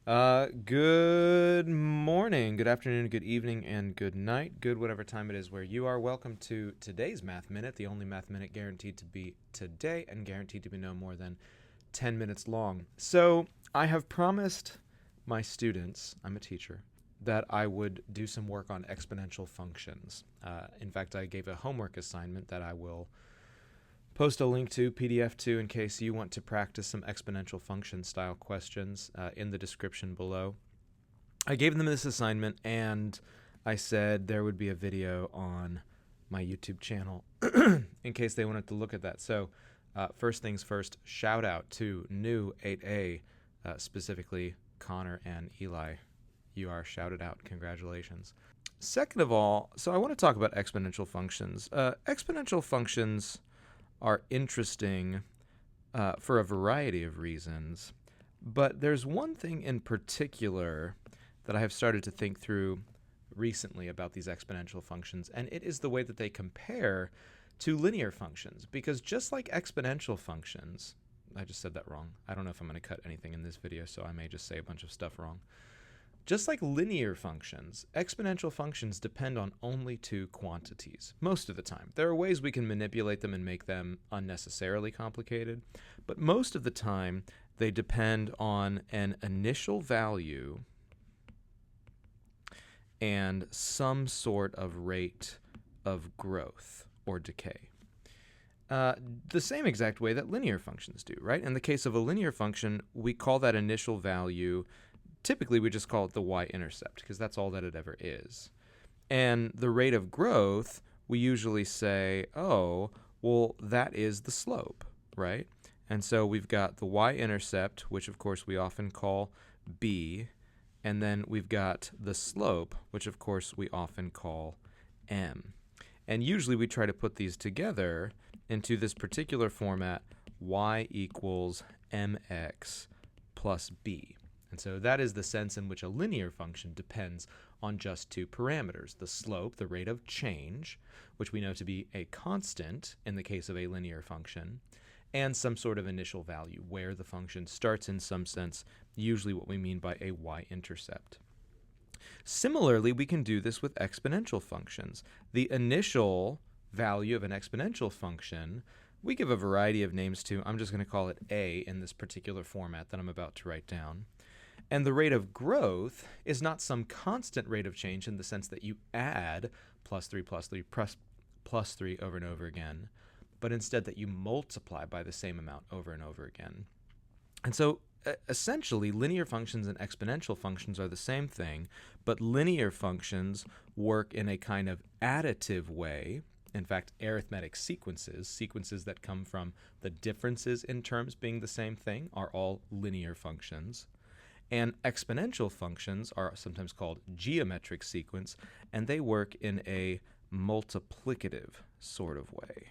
Good morning, good afternoon, good evening, and good night. Good whatever time it is where you are. Welcome to today's Math Minute, the only Math Minute guaranteed to be today and guaranteed to be no more than 10 minutes long. So I have promised my students, I'm a teacher, that I would do some work on exponential functions. In fact, I gave a homework assignment that I will post a link to, PDF to, in case you want to practice some exponential function style questions in the description below. I gave them this assignment and I said there would be a video on my YouTube channel in case they wanted to look at that. So first things first, shout out to new 8A, specifically Connor and Eli. You are shouted out. Congratulations. Second of all, so I want to talk about exponential functions. Exponential functions are interesting for a variety of reasons, but there's one thing in particular that I have started to think through recently about these exponential functions, and it is the way that they compare to linear functions. Because just like exponential functions, I just said that wrong. I don't know if I'm going to cut anything in this video, so I may just say a bunch of stuff wrong. Just like linear functions, exponential functions depend on only two quantities, most of the time. There are ways we can manipulate them and make them unnecessarily complicated, but most of the time they depend on an initial value and some sort of rate of growth or decay. The same exact way that linear functions do, right? In the case of a linear function, we call that initial value, typically we just call it the y-intercept because that's all that it ever is. And the rate of growth, we usually say, oh, well, that is the slope, right? And so we've got the y-intercept, which of course we often call b, and then we've got the slope, which of course we often call m. And usually we try to put these together into this particular format, y equals mx plus b. And so that is the sense in which a linear function depends on just two parameters, the slope, the rate of change, which we know to be a constant in the case of a linear function, and some sort of initial value where the function starts in some sense, usually what we mean by a y-intercept. Similarly, we can do this with exponential functions. The initial value of an exponential function, we give a variety of names to. I'm just going to call it a in this particular format that I'm about to write down. And the rate of growth is not some constant rate of change in the sense that you add plus 3 plus 3 over and over again, but instead that you multiply by the same amount over and over again. And so essentially, linear functions and exponential functions are the same thing, but linear functions work in a kind of additive way. In fact, arithmetic sequences that come from the differences in terms being the same thing, are all linear functions. And exponential functions are sometimes called geometric sequence, and they work in a multiplicative sort of way.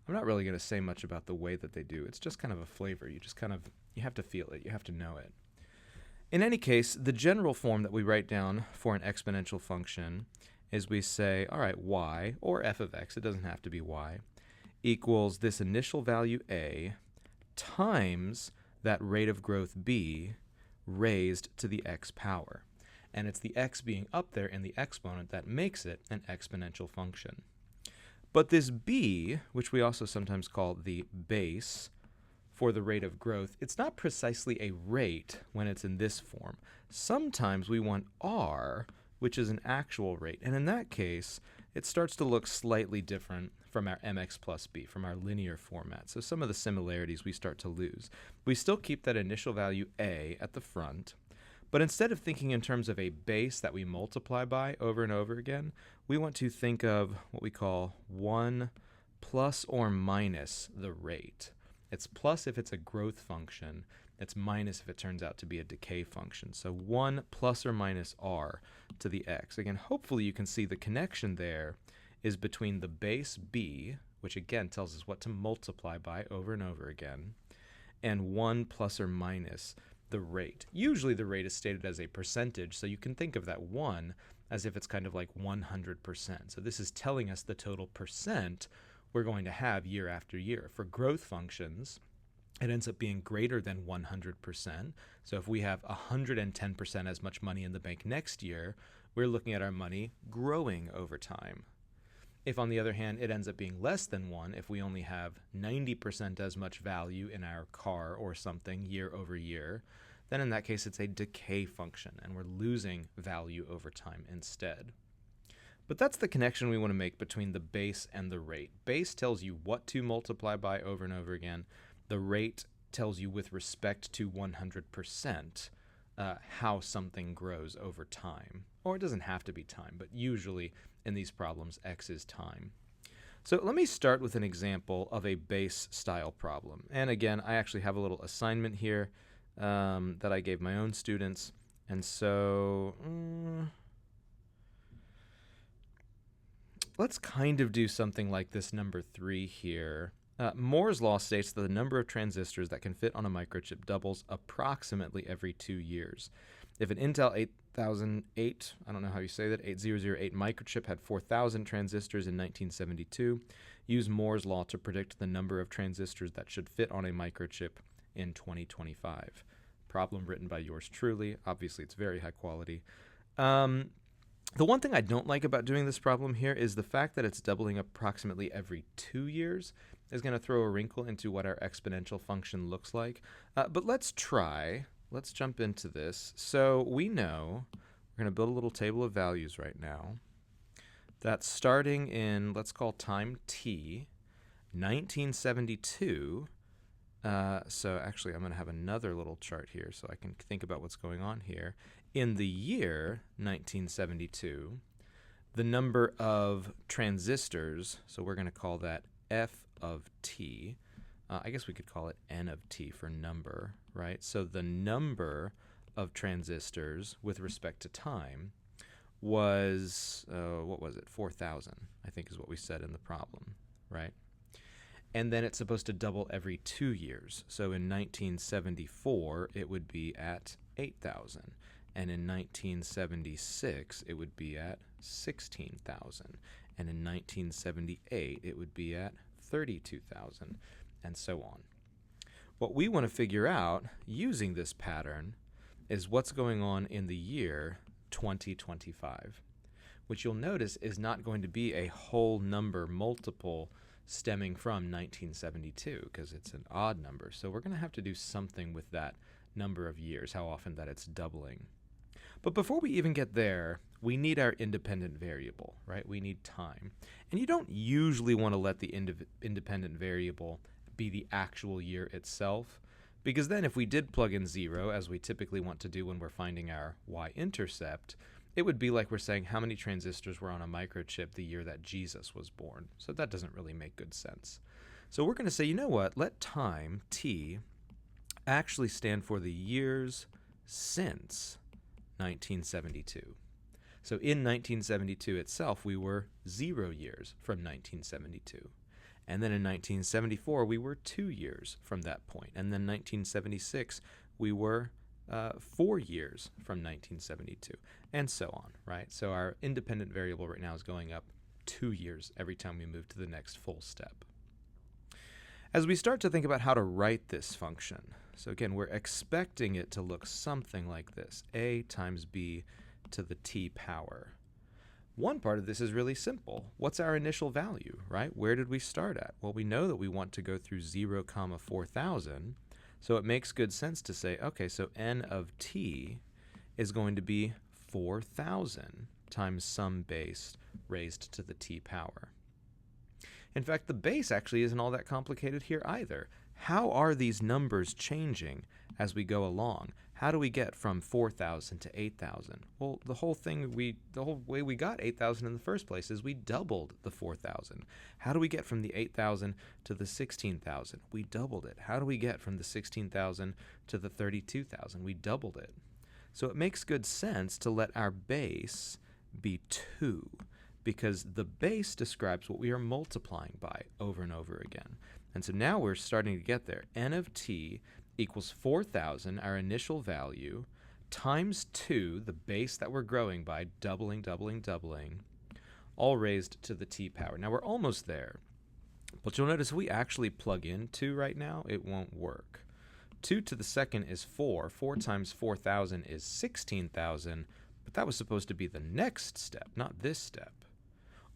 I'm not really going to say much about the way that they do. It's just kind of a flavor. You have to feel it. You have to know it. In any case, the general form that we write down for an exponential function is we say, all right, y, or f of x, it doesn't have to be y, equals this initial value a times that rate of growth b raised to the x power. And it's the x being up there in the exponent that makes it an exponential function. But this b, which we also sometimes call the base for the rate of growth, it's not precisely a rate when it's in this form. Sometimes we want r, which is an actual rate. And in that case, it starts to look slightly different from our mx plus b, from our linear format. So some of the similarities we start to lose. We still keep that initial value a at the front, but instead of thinking in terms of a base that we multiply by over and over again, we want to think of what we call 1 plus or minus the rate. It's plus if it's a growth function. It's minus if it turns out to be a decay function. So 1 plus or minus r to the x. Again, hopefully you can see the connection there is between the base b, which again tells us what to multiply by over and over again, and 1 plus or minus the rate. Usually the rate is stated as a percentage, so you can think of that 1 as if it's kind of like 100%. So this is telling us the total percent we're going to have year after year. For growth functions, it ends up being greater than 100%. So if we have 110% as much money in the bank next year, we're looking at our money growing over time. If, on the other hand, it ends up being less than 1, if we only have 90% as much value in our car or something year over year, then in that case it's a decay function, and we're losing value over time instead. But that's the connection we want to make between the base and the rate. Base tells you what to multiply by over and over again. The rate tells you with respect to 100% how something grows over time. Or it doesn't have to be time, but usually in these problems, x is time. So let me start with an example of a base style problem. And again, I actually have a little assignment here that I gave my own students. And so let's kind of do something like this number 3 here. Moore's law states that the number of transistors that can fit on a microchip doubles approximately every 2 years. If an Intel 8008, I don't know how you say that, 8008 microchip had 4,000 transistors in 1972, use Moore's law to predict the number of transistors that should fit on a microchip in 2025. Problem written by yours truly. Obviously, it's very high quality. The one thing I don't like about doing this problem here is the fact that it's doubling approximately every 2 years is going to throw a wrinkle into what our exponential function looks like. But let's try. Let's jump into this. So we know we're going to build a little table of values right now. That's starting in, let's call time t, 1972. So actually, I'm going to have another little chart here so I can think about what's going on here. In the year 1972, the number of transistors, so we're going to call that f of t. I guess we could call it n of t for number, right? So the number of transistors with respect to time was, what was it, 4,000, I think is what we said in the problem, right? And then it's supposed to double every 2 years. So in 1974, it would be at 8,000. And in 1976, it would be at 16,000. And in 1978, it would be at 32,000, and so on. What we want to figure out using this pattern is what's going on in the year 2025, which you'll notice is not going to be a whole number multiple stemming from 1972 because it's an odd number. So we're going to have to do something with that number of years, how often that it's doubling. But before we even get there, we need our independent variable, right? We need time. And you don't usually want to let the independent variable be the actual year itself, because then if we did plug in 0, as we typically want to do when we're finding our y-intercept, it would be like we're saying how many transistors were on a microchip the year that Jesus was born. So that doesn't really make good sense. So we're going to say, you know what, let time, t, actually stand for the years since 1972. So in 1972 itself, we were 0 years from 1972. And then in 1974, we were 2 years from that point. And then 1976, we were 4 years from 1972, and so on, right? So our independent variable right now is going up 2 years every time we move to the next full step. As we start to think about how to write this function, so again, we're expecting it to look something like this, a times b to the t power. One part of this is really simple. What's our initial value, right? Where did we start at? Well, we know that we want to go through 0, 4,000, so it makes good sense to say, okay, so n of t is going to be 4,000 times some base raised to the t power. In fact, the base actually isn't all that complicated here either. How are these numbers changing as we go along? How do we get from 4,000 to 8,000? Well, the whole way we got 8,000 in the first place is we doubled the 4,000. How do we get from the 8,000 to the 16,000? We doubled it. How do we get from the 16,000 to the 32,000? We doubled it. So it makes good sense to let our base be 2, because the base describes what we are multiplying by over and over again. And so now we're starting to get there. N of t equals 4,000, our initial value, times 2, the base that we're growing by, doubling, doubling, doubling, all raised to the t power. Now we're almost there. But you'll notice if we actually plug in 2 right now, it won't work. 2 to the second is 4. 4 times 4,000 is 16,000, but that was supposed to be the next step, not this step.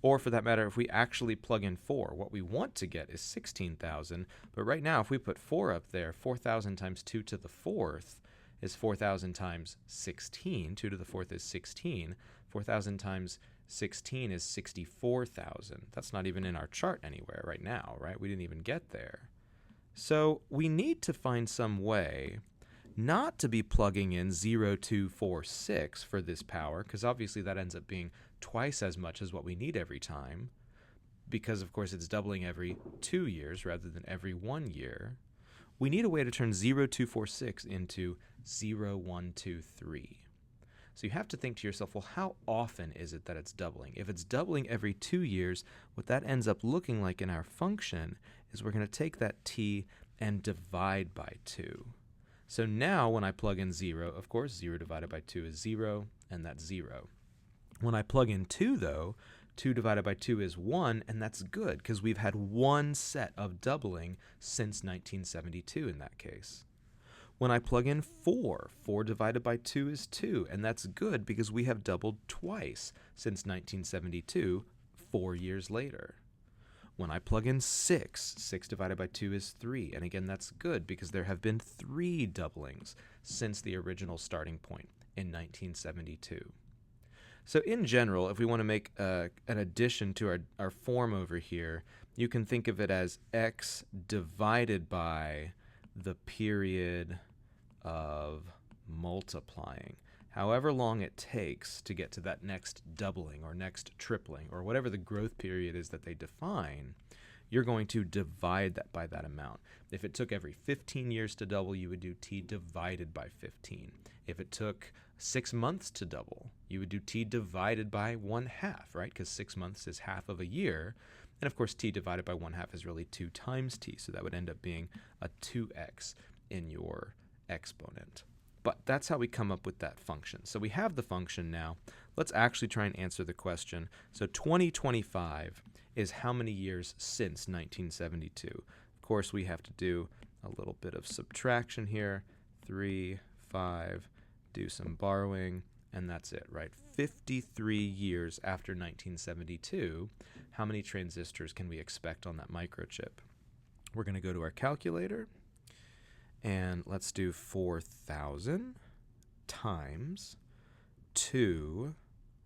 Or for that matter, if we actually plug in 4, what we want to get is 16,000, but right now if we put 4 up there, 4,000 times 2 to the 4th is 4,000 times 16. 2 to the 4th is 16. 4,000 times 16 is 64,000. That's not even in our chart anywhere right now, right? We didn't even get there. So we need to find some way not to be plugging in 0.246 for this power, because obviously that ends up being twice as much as what we need every time, because of course it's doubling every 2 years rather than every 1 year. We need a way to turn 0.246 into 0.123. So you have to think to yourself, well, how often is it that it's doubling? If it's doubling every 2 years, what that ends up looking like in our function is we're going to take that t and divide by 2. So now when I plug in 0, of course, 0 divided by 2 is 0, and that's 0. When I plug in 2, though, 2 divided by 2 is 1, and that's good because we've had one set of doubling since 1972 in that case. When I plug in 4, 4 divided by 2 is 2, and that's good because we have doubled twice since 1972, 4 years later. When I plug in 6, 6 divided by 2 is 3, and again that's good because there have been 3 doublings since the original starting point in 1972. So in general, if we want to make an addition to our form over here, you can think of it as x divided by the period of multiplying. However long it takes to get to that next doubling or next tripling or whatever the growth period is that they define, you're going to divide that by that amount. If it took every 15 years to double, you would do t divided by 15. If it took 6 months to double, you would do t divided by 1/2, right? Because 6 months is half of a year. And of course, t divided by 1/2 is really 2 times t, so that would end up being a 2x in your exponent. But that's how we come up with that function. So we have the function now. Let's actually try and answer the question. So 2025 is how many years since 1972? Of course, we have to do a little bit of subtraction here. 3, 5, do some borrowing, and that's it, right? 53 years after 1972, how many transistors can we expect on that microchip? We're going to go to our calculator. And let's do 4,000 times 2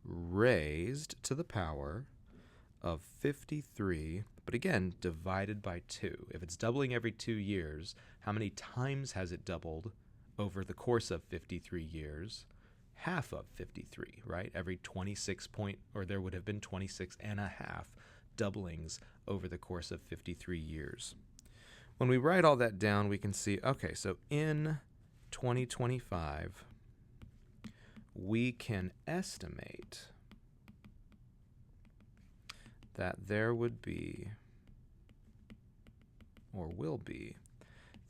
raised to the power of 53, but again, divided by 2. If it's doubling every 2 years, how many times has it doubled over the course of 53 years? Half of 53, right? Every 26 or there would have been 26 and a half doublings over the course of 53 years. When we write all that down, we can see, okay, so in 2025, we can estimate that there would be, or will be,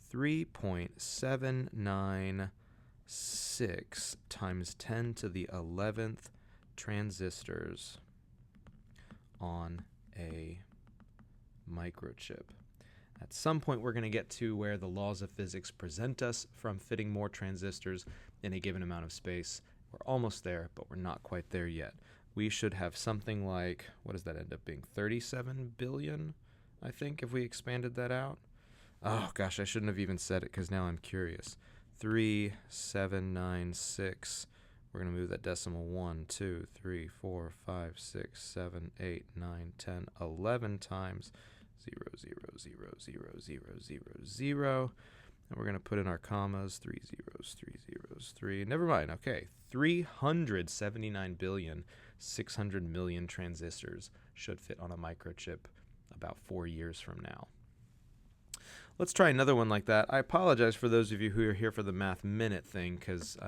3.796 times 10 to the 11th transistors on a microchip. At some point, we're going to get to where the laws of physics prevent us from fitting more transistors in a given amount of space. We're almost there, but we're not quite there yet. We should have something like, what does that end up being, 37 billion, I think, if we expanded that out? Oh, gosh, I shouldn't have even said it because now I'm curious. 3796. We're going to move that decimal 1, 2, 3, 4, 5, 6, 7, 8, 9, 10, 11 times 0, 0, 0, 0, 0, 0, 0. And we're going to put in our commas, 3 zeros, 3 zeros, 3. Never mind. Okay. 379,600,000,000 transistors should fit on a microchip about 4 years from now. Let's try another one like that. I apologize for those of you who are here for the math minute thing because,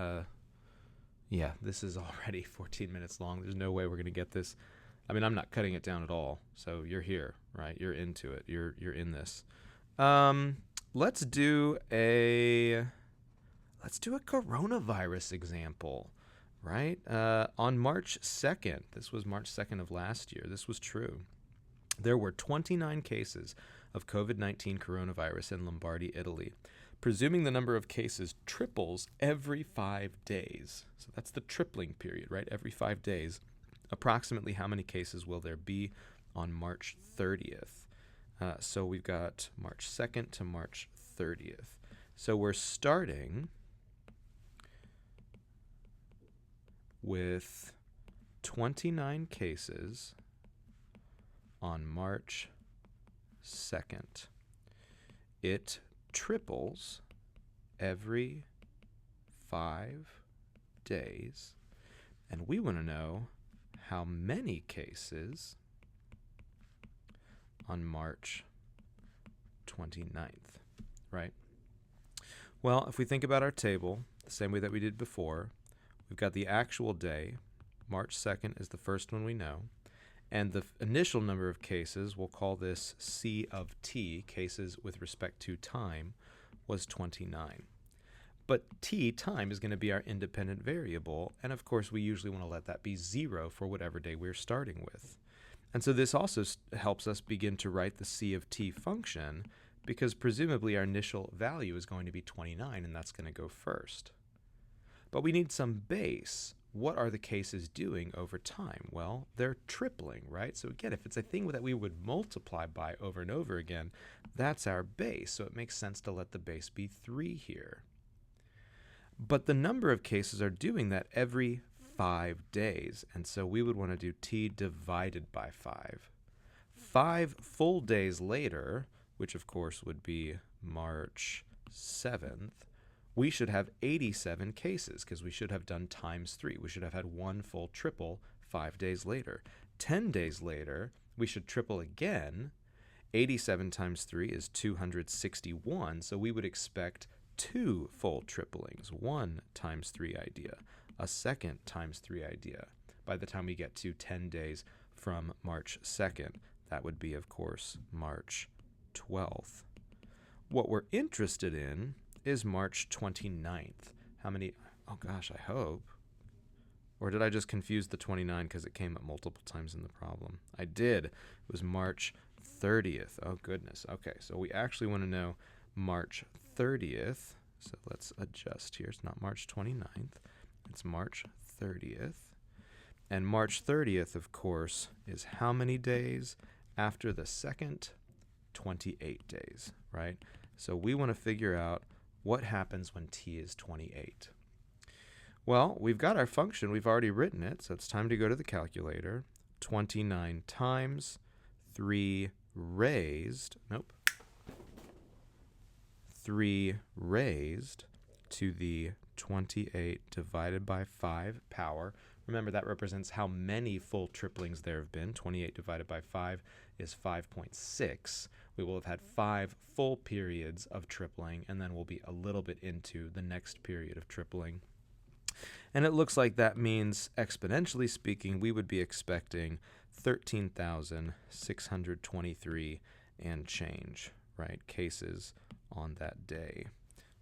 yeah, this is already 14 minutes long. There's no way we're going to get this. I mean, I'm not cutting it down at all. So you're here, right? You're into it. You're in this. Let's do a coronavirus example, right? On March 2nd, this was March 2nd of last year. This was true. There were 29 cases of COVID-19 coronavirus in Lombardy, Italy. Presuming the number of cases triples every 5 days, so that's the tripling period, right? Every 5 days, approximately how many cases will there be on March 30th? So we've got March 2nd to March 30th. So we're starting with 29 cases on March 2nd. It triples every 5 days, and we want to know how many cases on March 29th, right? Well, if we think about our table, the same way that we did before, we've got the actual day. March 2nd is the first one we know. And the initial number of cases, we'll call this C of t, cases with respect to time, was 29. But t, time, is going to be our independent variable, and of course we usually want to let that be 0 for whatever day we're starting with. And so this also helps us begin to write the C of t function, because presumably our initial value is going to be 29, and that's going to go first. But we need some base. What are the cases doing over time? Well, they're tripling, right? So again, if it's a thing that we would multiply by over and over again, that's our base. So it makes sense to let the base be 3 here. But the number of cases are doing that every 5 days. And so we would want to do t divided by 5. 5 full days later, which of course would be March 7th, we should have 87 cases, because we should have done times 3. We should have had one full triple 5 days later. 10 days later, we should triple again. 87 times 3 is 261, so we would expect 2 full triplings, 1 times 3 idea, a second times 3 idea. By the time we get to 10 days from March 2nd, that would be, of course, March 12th. What we're interested in is March 29th. How many? Oh gosh, I hope. Or did I just confuse the 29 because it came up multiple times in the problem? I did. It was March 30th. Oh goodness. Okay, so we actually want to know March 30th. So let's adjust here. It's not March 29th. It's March 30th. And March 30th, of course, is how many days after the second? 28 days, right? So we want to figure out what happens when t is 28. Well, we've got our function. We've already written it, so it's time to go to the calculator. 29 times 3 raised, 3 raised to the 28 divided by 5 power. Remember, that represents how many full triplings there have been. 28 divided by 5 is 5.6. We will have had 5 full periods of tripling, and then we'll be a little bit into the next period of tripling. And it looks like that means, exponentially speaking, we would be expecting 13,623 and change, right, cases on that day.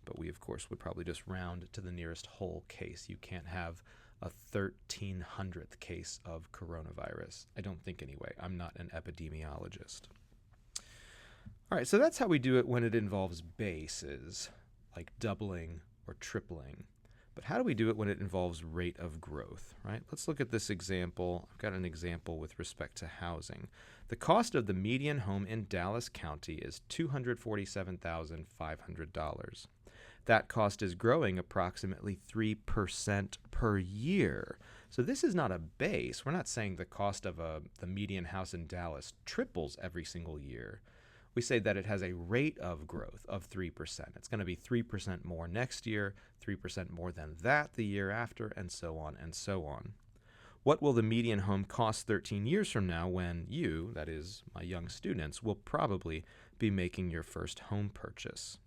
But we, of course, would probably just round to the nearest whole case. You can't have a 1,300th case of coronavirus. I don't think anyway. I'm not an epidemiologist. All right, so that's how we do it when it involves bases, like doubling or tripling. But how do we do it when it involves rate of growth, right? Let's look at this example. I've got an example with respect to housing. The cost of the median home in Dallas County is $247,500. That cost is growing approximately 3% per year. So this is not a base. We're not saying the cost of the median house in Dallas triples every single year. We say that it has a rate of growth of 3%. It's going to be 3% more next year, 3% more than that the year after, and so on and so on. What will the median home cost 13 years from now when you, that is, my young students, will probably be making your first home purchase?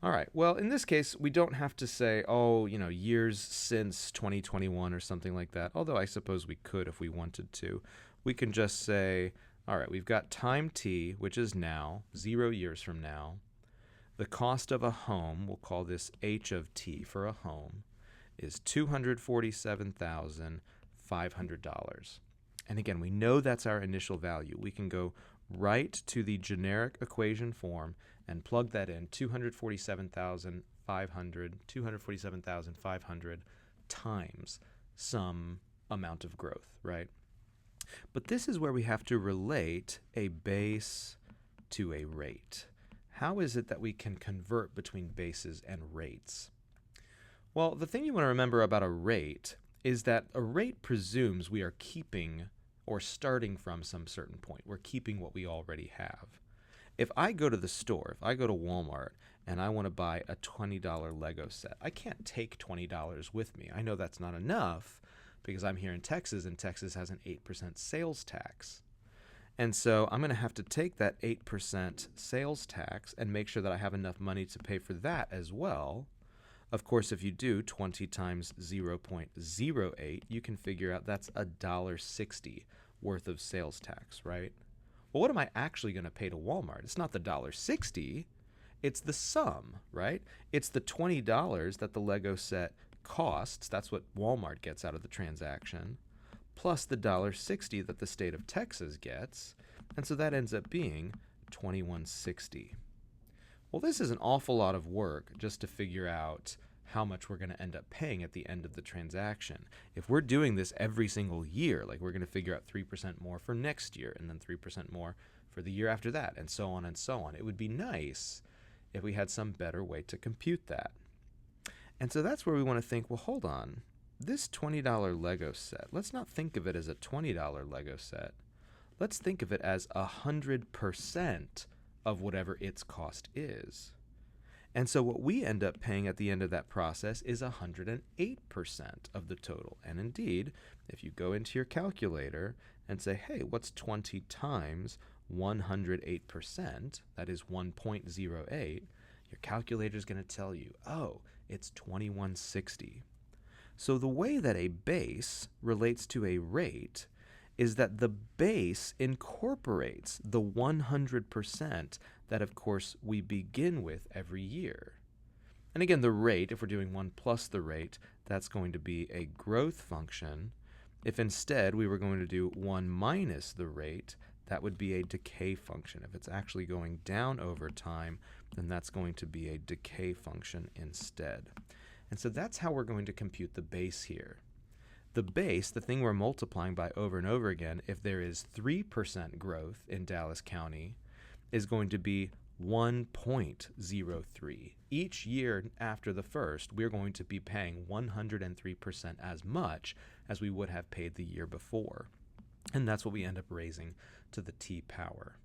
All right, well, in this case, we don't have to say, years since 2021 or something like that, although I suppose we could if we wanted to. We can just say, all right, we've got time t, which is now, 0 years from now. The cost of a home, we'll call this h of t for a home, is $247,500. And again, we know that's our initial value. We can go right to the generic equation form and plug that in, 247,500 times some amount of growth, right? But this is where we have to relate a base to a rate. How is it that we can convert between bases and rates? Well, the thing you want to remember about a rate is that a rate presumes we are keeping or starting from some certain point. We're keeping what we already have. If I go to the store, if I go to Walmart and I want to buy a $20 Lego set, I can't take $20 with me. I know that's not enough because I'm here in Texas, and Texas has an 8% sales tax. And so I'm going to have to take that 8% sales tax and make sure that I have enough money to pay for that as well. Of course, if you do 20 times 0.08, you can figure out that's $1.60 worth of sales tax, right? Well, what am I actually going to pay to Walmart? It's not the $1.60, it's the sum, right? It's the $20 that the Lego set costs, that's what Walmart gets out of the transaction, plus the $1.60 that the state of Texas gets, and so that ends up being $21.60. Well, this is an awful lot of work just to figure out how much we're going to end up paying at the end of the transaction. If we're doing this every single year, like we're going to figure out 3% more for next year and then 3% more for the year after that, and so on and so on, it would be nice if we had some better way to compute that. And so that's where we want to think, well, hold on, this $20 Lego set, let's not think of it as a $20 Lego set. Let's think of it as 100% of whatever its cost is. And so what we end up paying at the end of that process is 108% of the total. And indeed, if you go into your calculator and say, hey, what's 20 times 108%? That is 1.08. Your calculator is going to tell you, oh, it's 2160. So the way that a base relates to a rate is that the base incorporates the 100% that, of course, we begin with every year. And again, the rate, if we're doing 1 plus the rate, that's going to be a growth function. If instead we were going to do 1 minus the rate, that would be a decay function. If it's actually going down over time, then that's going to be a decay function instead. And so that's how we're going to compute the base here. The base, the thing we're multiplying by over and over again, if there is 3% growth in Dallas County, is going to be 1.03. Each year after the first, we're going to be paying 103% as much as we would have paid the year before. And that's what we end up raising to the t power.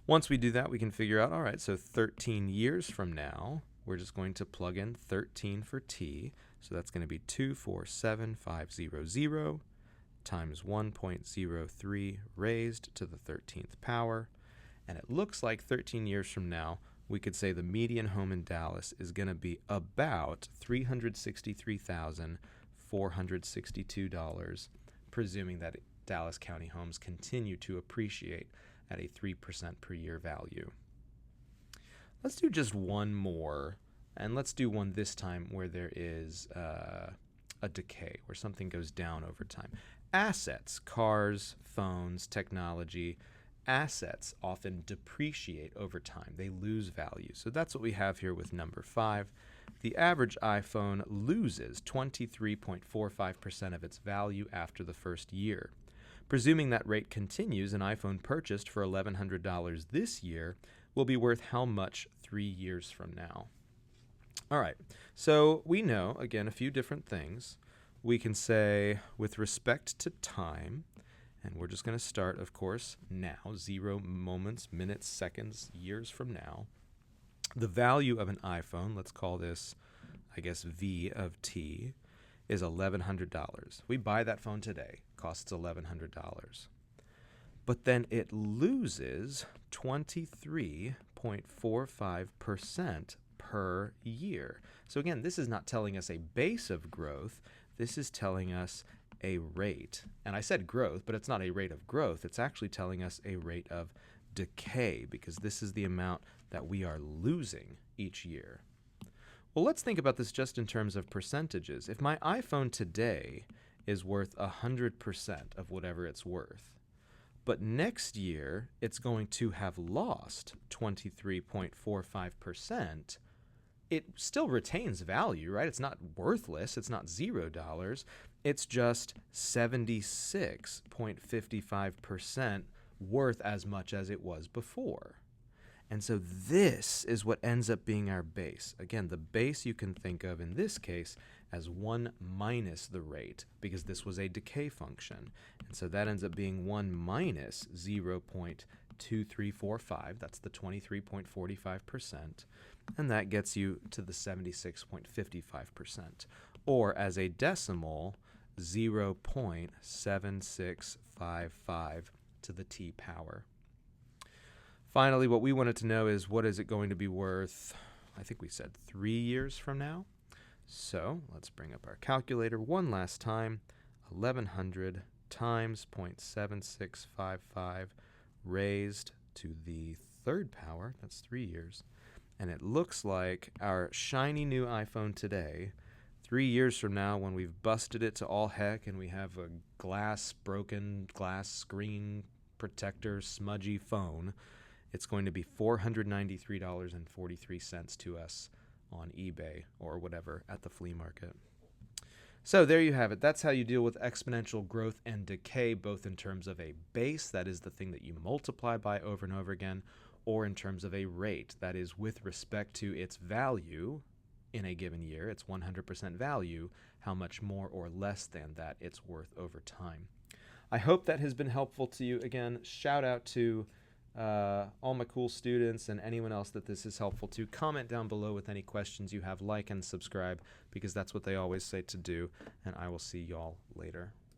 Once we do that, we can figure out, all right, so 13 years from now, we're just going to plug in 13 for t. So that's going to be 247,500 times 1.03 raised to the 13th power. And it looks like 13 years from now, we could say the median home in Dallas is going to be about $363,462, presuming that Dallas County homes continue to appreciate at a 3% per year value. Let's do just one more. And let's do one this time where there is a decay, where something goes down over time. Assets, cars, phones, technology, assets often depreciate over time. They lose value. So that's what we have here with number 5. The average iPhone loses 23.45% of its value after the first year. Presuming that rate continues, an iPhone purchased for $1,100 this year will be worth how much 3 years from now? All right, so we know, again, a few different things. We can say, with respect to time, and we're just going to start, of course, now, 0 moments, minutes, seconds, years from now. The value of an iPhone, let's call this, I guess, V of t, is $1,100. We buy that phone today, costs $1,100. But then it loses 23.45% per year. So again, this is not telling us a base of growth. This is telling us a rate. And I said growth, but it's not a rate of growth. It's actually telling us a rate of decay, because this is the amount that we are losing each year. Well, let's think about this just in terms of percentages. If my iPhone today is worth 100% of whatever it's worth. But next year, it's going to have lost 23.45%. It still retains value, right? It's not worthless. It's not $0. It's just 76.55% worth as much as it was before. And so this is what ends up being our base. Again, the base you can think of in this case as 1 minus the rate, because this was a decay function. And so that ends up being 1 minus 0.2345. That's the 23.45%. And that gets you to the 76.55%. Or as a decimal, 0.7655 to the t power. Finally, what we wanted to know is, what is it going to be worth, I think we said 3 years from now. So let's bring up our calculator one last time. 1100 times 0.7655 raised to the third power, that's 3 years. And it looks like our shiny new iPhone today, 3 years from now when we've busted it to all heck and we have a broken glass screen protector, smudgy phone, it's going to be $493.43 to us on eBay or whatever at the flea market. So there you have it. That's how you deal with exponential growth and decay, both in terms of a base, that is the thing that you multiply by over and over again, or in terms of a rate, that is with respect to its value in a given year, its 100% value, how much more or less than that it's worth over time. I hope that has been helpful to you. Again, shout out to all my cool students and anyone else that this is helpful to. Comment down below with any questions you have, like and subscribe, because that's what they always say to do, and I will see y'all later.